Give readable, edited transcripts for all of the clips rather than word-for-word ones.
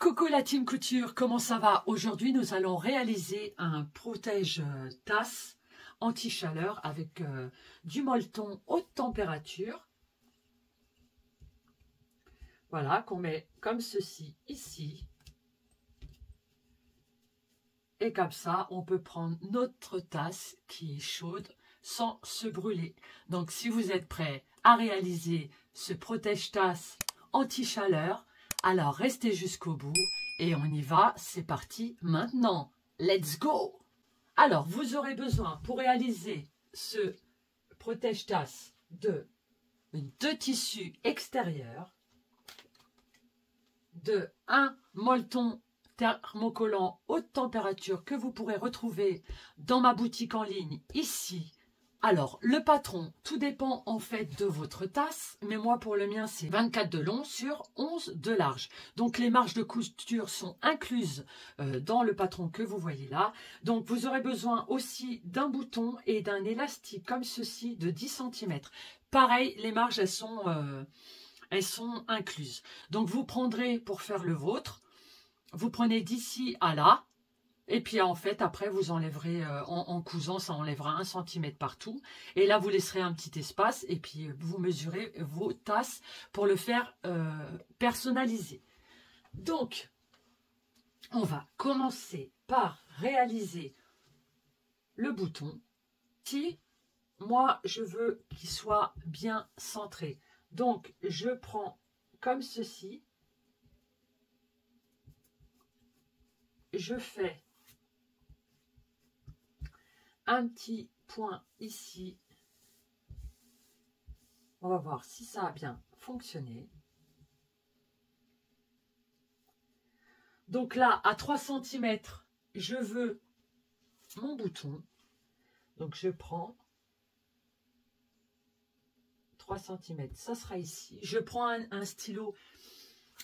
Coucou la team couture, comment ça va? Aujourd'hui nous allons réaliser un protège-tasse anti-chaleur avec du molleton haute température. Voilà, qu'on met comme ceci ici. Et comme ça, on peut prendre notre tasse qui est chaude sans se brûler. Donc si vous êtes prêts à réaliser ce protège-tasse anti-chaleur, alors restez jusqu'au bout et on y va, c'est parti maintenant. Let's go! Alors, vous aurez besoin pour réaliser ce protège-tasse de deux tissus extérieurs, de un molleton thermocollant haute température que vous pourrez retrouver dans ma boutique en ligne ici. Alors, le patron, tout dépend en fait de votre tasse, mais moi pour le mien c'est 24 de long sur 11 de large. Donc les marges de couture sont incluses dans le patron que vous voyez là. Donc vous aurez besoin aussi d'un bouton et d'un élastique comme ceci de 10 cm. Pareil, les marges elles sont incluses. Donc vous prendrez pour faire le vôtre, vous prenez d'ici à là. Et puis en fait, après, vous enlèverez, en cousant, ça enlèvera 1 cm partout. Et là, vous laisserez un petit espace et puis vous mesurez vos tasses pour le faire personnaliser. Donc, on va commencer par réaliser le bouton. Si moi, je veux qu'il soit bien centré. Donc, je prends comme ceci. Je fais un petit point ici. On va voir si ça a bien fonctionné. Donc là, à 3 cm, je veux mon bouton. Donc je prends 3 cm, ça sera ici. Je prends un stylo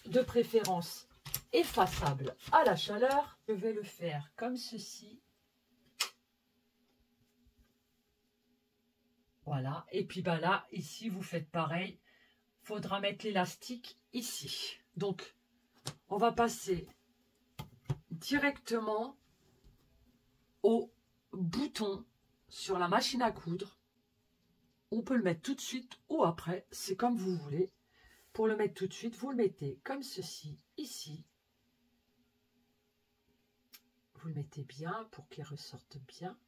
de préférence effaçable à la chaleur. Je vais le faire comme ceci. Voilà, et puis bah là, ici, vous faites pareil. Il faudra mettre l'élastique ici. Donc, on va passer directement au bouton sur la machine à coudre. On peut le mettre tout de suite ou après, c'est comme vous voulez. Pour le mettre tout de suite, vous le mettez comme ceci, ici. Vous le mettez bien pour qu'il ressorte bien.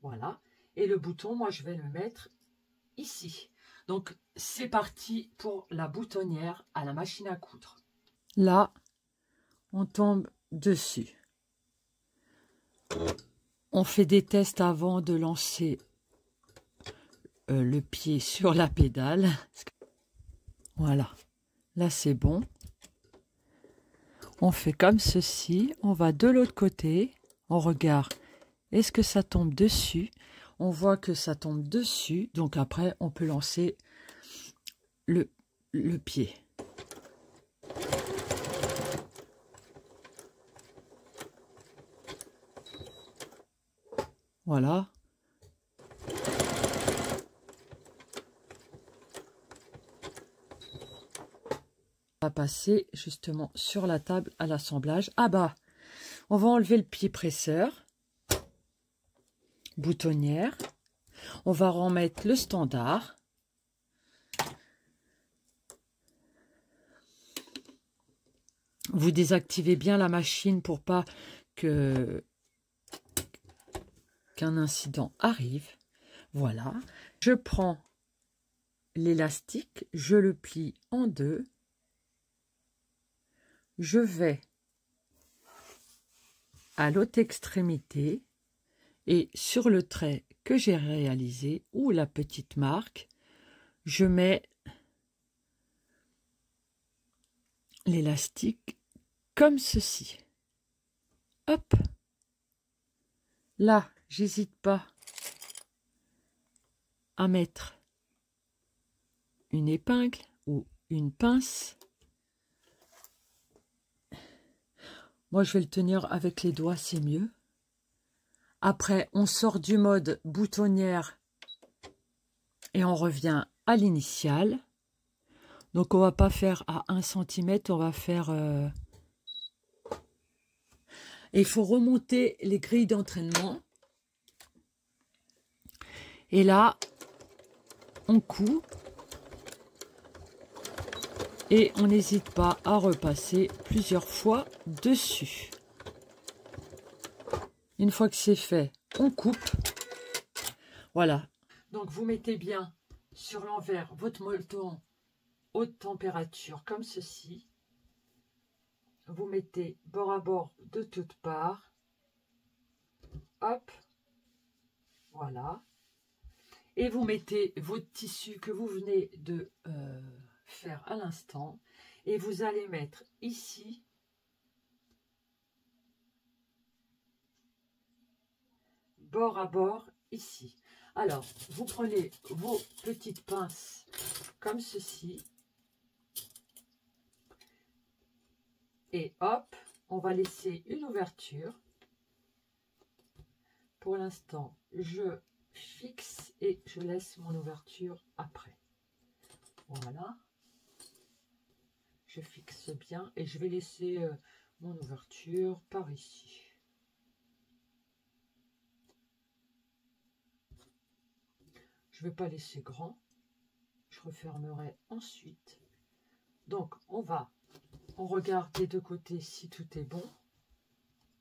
Voilà. Et le bouton, moi, je vais le mettre ici. Donc, c'est parti pour la boutonnière à la machine à coudre. Là, on tombe dessus. On fait des tests avant de lancer le pied sur la pédale. Voilà. Là, c'est bon. On fait comme ceci. On va de l'autre côté. On regarde. Est-ce que ça tombe dessus? On voit que ça tombe dessus. Donc après, on peut lancer le pied. Voilà. On va passer justement sur la table à l'assemblage. Ah bah, on va enlever le pied presseur. Boutonnière. On va remettre le standard. Vous désactivez bien la machine pour pas qu'un incident arrive. Voilà. Je prends l'élastique, je le plie en deux. Je vais à l'autre extrémité et sur le trait que j'ai réalisé ou la petite marque, je mets l'élastique comme ceci. Hop. Là, j'hésite pas à mettre une épingle ou une pince. Moi, je vais le tenir avec les doigts, c'est mieux. Après, on sort du mode boutonnière et on revient à l'initiale. Donc, on va pas faire à 1 cm, on va faire Et il faut remonter les grilles d'entraînement. Et là, on coud. Et on n'hésite pas à repasser plusieurs fois dessus. Une fois que c'est fait, on coupe. Voilà. Donc vous mettez bien sur l'envers votre molleton haute température comme ceci. Vous mettez bord à bord de toutes parts. Hop. Voilà. Et vous mettez votre tissu que vous venez de faire à l'instant. Et vous allez mettre ici. Bord à bord ici. Alors, vous prenez vos petites pinces comme ceci. Et hop, on va laisser une ouverture. Pour l'instant, je fixe et je laisse mon ouverture après. Voilà. Je fixe bien et je vais laisser mon ouverture par ici. Je ne vais pas laisser grand. Je refermerai ensuite. Donc, on regarde des deux côtés si tout est bon.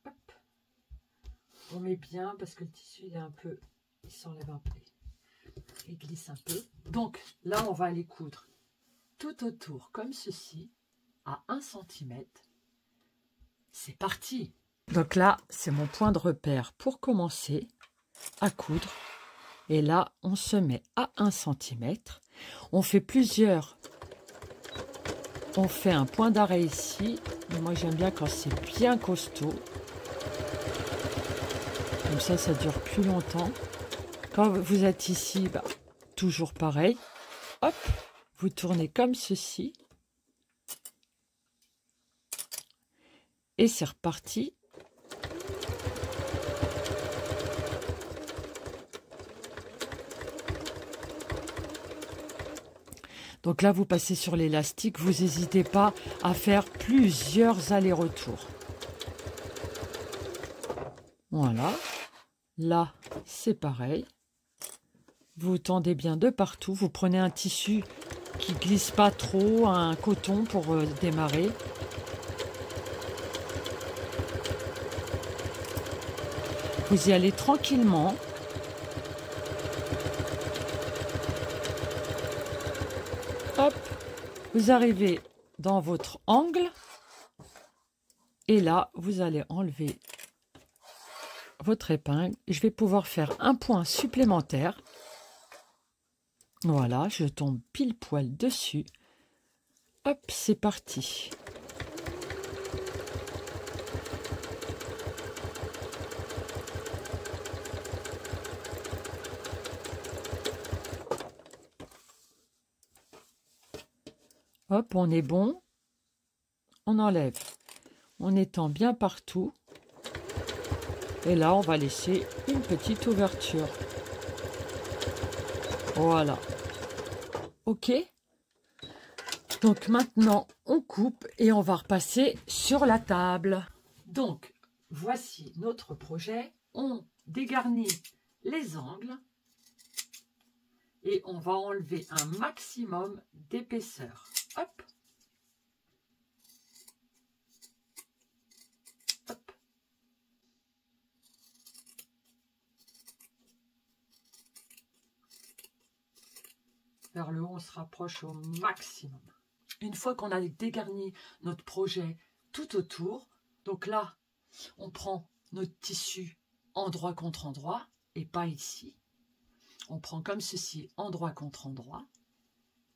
Hop. On met bien parce que le tissu il est un peu, il s'enlève un peu, il glisse un peu. Donc là, on va aller coudre tout autour comme ceci à 1 cm. C'est parti. Donc là, c'est mon point de repère pour commencer à coudre. Et là, on se met à 1 cm. On fait plusieurs. On fait un point d'arrêt ici. Mais moi, j'aime bien quand c'est bien costaud. Comme ça dure plus longtemps. Quand vous êtes ici, bah, toujours pareil. Hop, vous tournez comme ceci. Et c'est reparti. Donc là, vous passez sur l'élastique. Vous n'hésitez pas à faire plusieurs allers-retours. Voilà. Là, c'est pareil. Vous tendez bien de partout. Vous prenez un tissu qui glisse pas trop, un coton pour démarrer. Vous y allez tranquillement. Hop, vous arrivez dans votre angle. Et là, vous allez enlever votre épingle. Je vais pouvoir faire un point supplémentaire. Voilà, je tombe pile poil dessus. Hop, c'est parti. Hop, on est bon. On enlève. On étend bien partout. Et là, on va laisser une petite ouverture. Voilà. Ok. Donc maintenant, on coupe et on va repasser sur la table. Donc, voici notre projet. On dégarnit les angles et on va enlever un maximum d'épaisseur. Hop. Hop. Vers le haut, on se rapproche au maximum. Une fois qu'on a dégarni notre projet tout autour, donc là, on prend notre tissu endroit contre endroit et pas ici. On prend comme ceci, endroit contre endroit.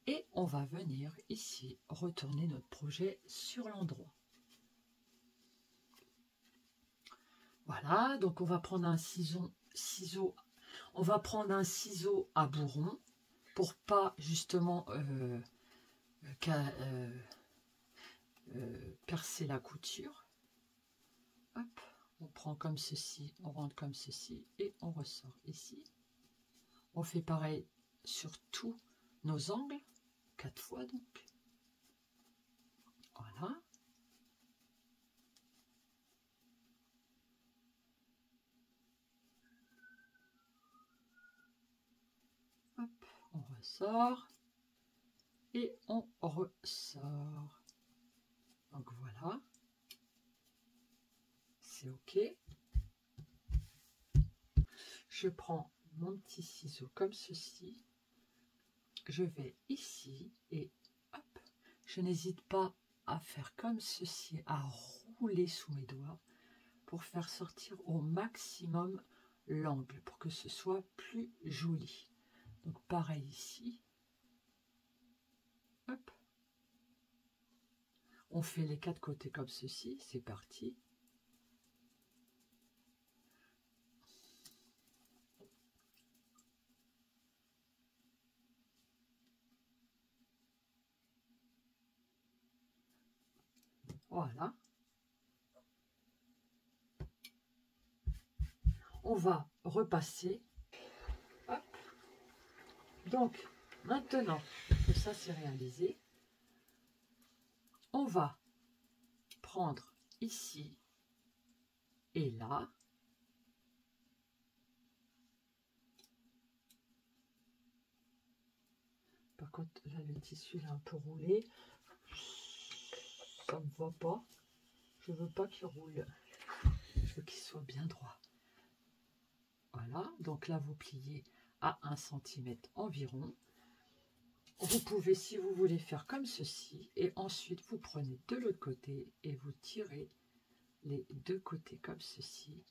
Et on va venir ici retourner notre projet sur l'endroit. Voilà, donc on va prendre un ciseau, on va prendre un ciseau à bourron pour pas justement percer la couture. Hop, on prend comme ceci, on rentre comme ceci et on ressort ici. On fait pareil sur tous nos angles, 4 fois donc. Voilà. Hop, on ressort. Et on ressort. Donc voilà. C'est OK. Je prends mon petit ciseau comme ceci. Je vais ici et hop. Je n'hésite pas à faire comme ceci, à rouler sous mes doigts pour faire sortir au maximum l'angle, pour que ce soit plus joli. Donc pareil ici. Hop. On fait les 4 côtés comme ceci, c'est parti. Voilà. On va repasser. Hop. Donc, maintenant que ça c'est réalisé, on va prendre ici et là. Par contre, là, le tissu est un peu roulé. Ça ne me va pas. Je veux pas qu'il roule. Je veux qu'il soit bien droit. Voilà. Donc là, vous pliez à 1 cm environ. Vous pouvez, si vous voulez, faire comme ceci. Et ensuite, vous prenez de l'autre côté et vous tirez les 2 côtés comme ceci.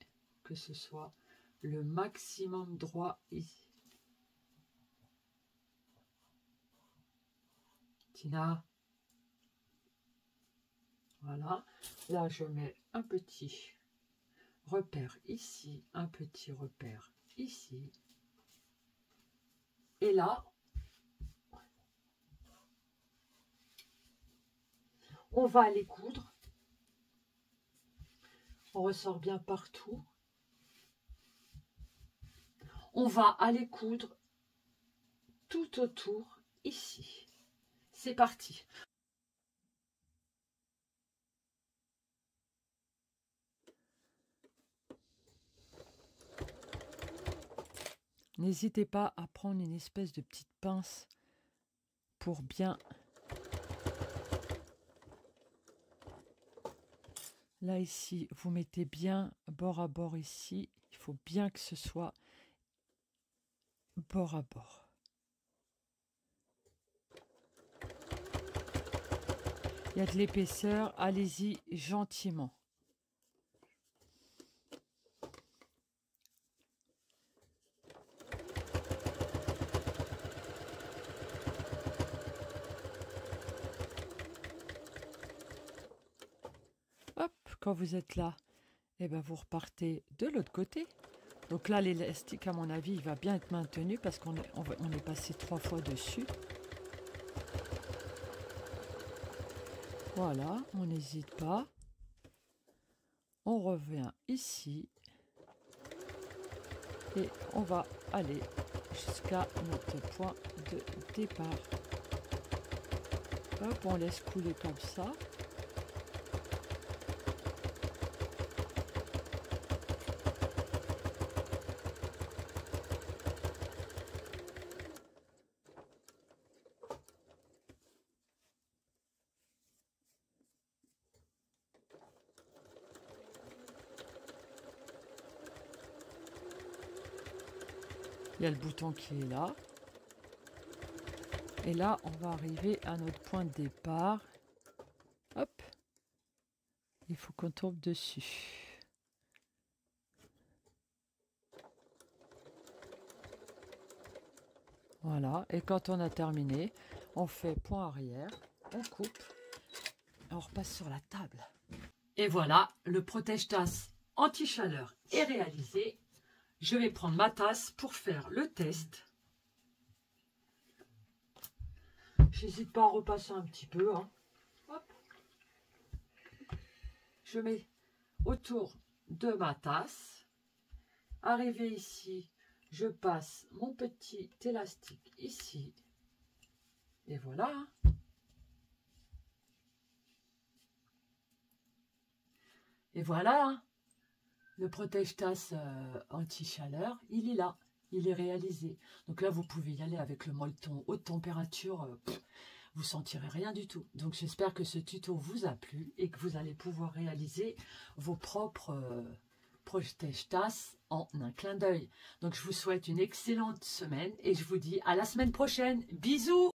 Que ce soit le maximum droit ici. Tina. Voilà. Là, je mets un petit repère ici, un petit repère ici. Et là, on va aller coudre. On ressort bien partout. On va aller coudre tout autour ici. C'est parti. N'hésitez pas à prendre une espèce de petite pince pour bien... Là, ici, vous mettez bien bord à bord ici. Il faut bien que ce soit bord à bord. Il y a de l'épaisseur, allez-y gentiment. Hop, quand vous êtes là, et ben vous repartez de l'autre côté. Donc là, l'élastique, à mon avis, il va bien être maintenu parce qu'on est passé 3 fois dessus. Voilà, on n'hésite pas. On revient ici. Et on va aller jusqu'à notre point de départ. Hop, on laisse couler comme ça. Il y a le bouton qui est là. Et là, on va arriver à notre point de départ. Hop. Il faut qu'on tombe dessus. Voilà. Et quand on a terminé, on fait point arrière, on coupe, et on repasse sur la table. Et voilà, le protège-tasse anti-chaleur est réalisé. Je vais prendre ma tasse pour faire le test. J'hésite pas à repasser un petit peu. Hein. Hop. Je mets autour de ma tasse. Arrivé ici, je passe mon petit élastique ici. Et voilà. Et voilà. Le protège-tasse anti-chaleur, il est là. il est réalisé. Donc là, vous pouvez y aller avec le molleton haute température, vous sentirez rien du tout. Donc j'espère que ce tuto vous a plu et que vous allez pouvoir réaliser vos propres protège-tasses en un clin d'œil. Donc je vous souhaite une excellente semaine et je vous dis à la semaine prochaine. Bisous!